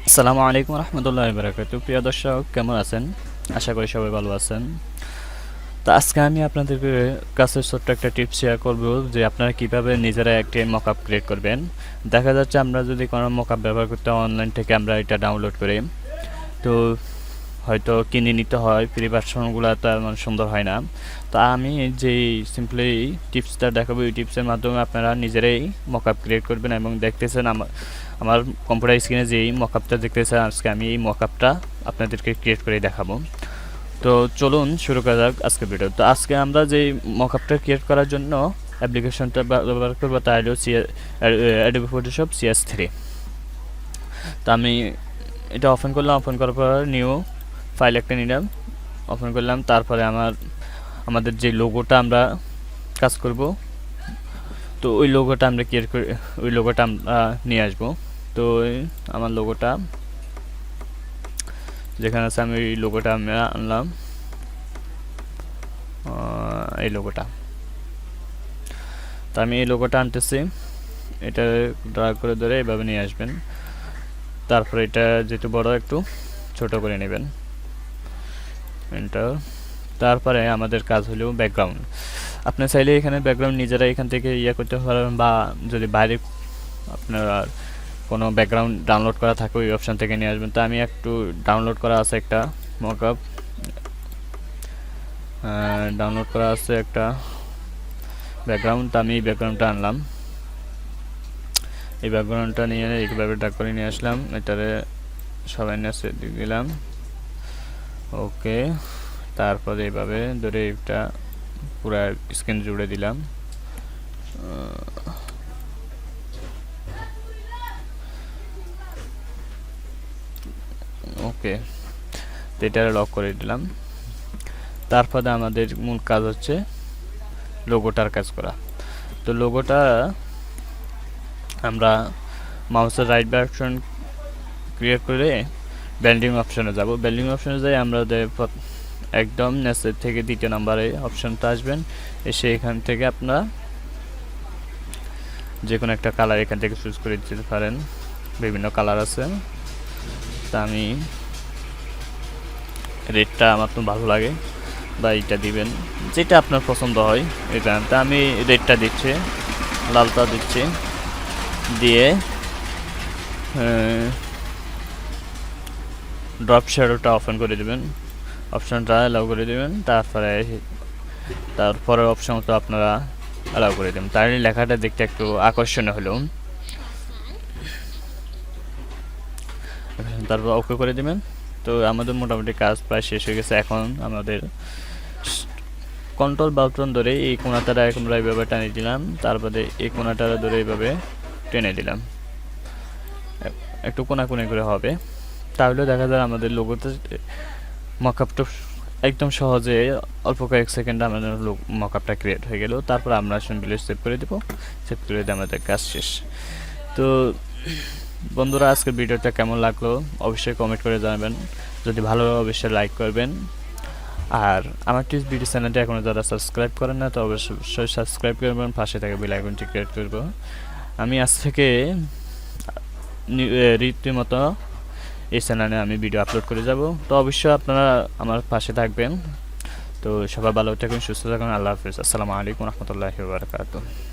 আসসালামু আলাইকুম রহমতুল্লাহি বারাকাতুহু। প্রিয় দর্শক, কেমন আছেন? আশা করি সবাই ভালো আছেন। তো আজকে আমি আপনাদেরকে কাছে ছোট্ট একটা টিপস শেয়ার করব যে আপনারা কিভাবে নিজেরা একটি মকআপ ক্রিয়েট করবেন। দেখা যাচ্ছে আমরা যদি কোনো মকআপ ব্যবহার করতে অনলাইন থেকে আমরা এটা ডাউনলোড করি, তো হয়তো কিনে নিতে হয়, ফ্রি ভার্সনগুলো তেমন সুন্দর হয় না। তো আমি যেই সিম্পলি টিপসটা দেখাবো, এই টিপসের মাধ্যমে আপনারা নিজেরাই মকআপ ক্রিয়েট করবেন এবং দেখতেছেন আমার কম্পিউটার স্ক্রিনে যেই মকআপটা দেখতেছেন, আজকে আমি এই মকআপটা আপনাদেরকে ক্রিয়েট করে দেখাবো। তো চলুন শুরু করা যাক আজকে ভিডিও। তো আজকে আমরা যেই মকআপটা ক্রিয়েট করার জন্য অ্যাপ্লিকেশনটা ব্যবহার করবো তা হলো Adobe Photoshop cs3। তো আমি এটা ওপেন করলাম, ওপেন করার পর নিউ ফাইল একটা নিলাম, ওপেন করলাম। তারপরে আমাদের যে লোগোটা আমরা কাজ করব, তো ওই লোগোটা আমরা ক্রিয়েট করে ওই লোগোটা আমরা নিয়ে আসবো। তো আমার লোগোটা যেখানে আছে আমি ওই লোগোটা আমরা আনলাম, এই লোগোটা। তো আমি এই লোগোটা আনতেছি, এটা ড্র্যাগ করে ধরে এভাবে নিয়ে আসবেন। তারপরে এটা যেহেতু বড়, একটু ছোট করে নেবেন, এন্টার। তারপরে আমাদের কাজ হলো ব্যাকগ্রাউন্ড। আপনি চাইলে এখানে ব্যাকগ্রাউন্ড নিজেরা এখান থেকে করতে পারবেন, বা যদি বাইরে আপনার কোনো ব্যাকগ্রাউন্ড ডাউনলোড করা থাকে ওই অপশান থেকে নিয়ে আসবেন। তো আমি একটু ডাউনলোড করা আছে একটা মকআপ, ডাউনলোড করা আছে একটা ব্যাকগ্রাউন্ড। আমি এই ব্যাকগ্রাউন্ডটা আনলাম, এই ব্যাকগ্রাউন্ডটা নিয়ে এইভাবে ডাক করে নিয়ে আসলাম, এটারে সবাই নিয়ে দিলাম, ওকে। তারপরে এইভাবে ধরে এটা পুরো স্ক্রিন জুড়ে দিলাম, ওকে। তো এটা লক করে দিলাম। তারপরে আমাদের মূল কাজ হচ্ছে লোগোটার কাজ করা। তো লোগোটা আমরা মাউসের রাইট বাটন ক্রিয়েট করে ব্যান্ডিং অপশনে যাব। ব্যান্ডিং অপশনে যাই আমাদের একদম নিচের থেকে দ্বিতীয় নম্বরে অপশনটা আসবেন, এসে এখান থেকে আপনারা যে কোনো একটা কালার এখান থেকে চুজ করে দিতে পারেন, বিভিন্ন কালার আছে। তা আমি রেডটা আমার তো ভালো লাগে, বা এইটা দিবেন, যেটা আপনার পছন্দ হয় এটা। তা আমি রেডটা দিচ্ছি, লালটা দিচ্ছি, দিয়ে ড্রপ শ্যাডোটা ওপেন করে দেবেন, অপশনটা অ্যালাউ করে দেবেন। তারপরে অপশন তো আপনারা অ্যালাউ করে দেবেন, তাহলে লেখাটা দেখতে একটু আকর্ষণীয় হলো। তারপর ওকে করে দেবেন। তো আমাদের মোটামুটি কাজ প্রায় শেষ হয়ে গেছে। এখন আমাদের কন্ট্রোল বাটন ধরে এই কোণাটা আমরা এইভাবে টেনে দিলাম, তারপরে এই কোণাটা ধরে এইভাবে টেনে দিলাম, একটু কোণাকুনি করে হবে। তাহলে দেখা যায় আমাদের লোগোতে মকআপটা একদম সহজে অল্প কয়েক সেকেন্ডে আমাদের মকআপটা ক্রিয়েট হয়ে গেল। তারপর আমরা সিম্পলি সেভ করে দেব, সেভ করে দিয়ে আমাদের কাজ শেষ। তো বন্ধুরা, আজকের ভিডিওটা কেমন লাগলো অবশ্যই কমেন্ট করে জানাবেন, যদি ভালো লাগে অবশ্যই লাইক করবেন। আর আমার টিপস ভিডিও চ্যানেলটা এখনও যারা সাবস্ক্রাইব করেন না, তো অবশ্যই সাবস্ক্রাইব করবেন, পাশে থেকে বেল আইকনটি ক্লিক করব। আমি আজ থেকে রীতিমতো এই চ্যানেলে আমি ভিডিও আপলোড করে যাব। তো অবশ্যই আপনারা আমার পাশে থাকবেন। তো সবাই ভালো থাকুন, সুস্থ থাকুন। আল্লাহ হাফিজ। আসসালামু আলাইকুম রহমতুল্লাহি ওয়া বারাকাতুহু।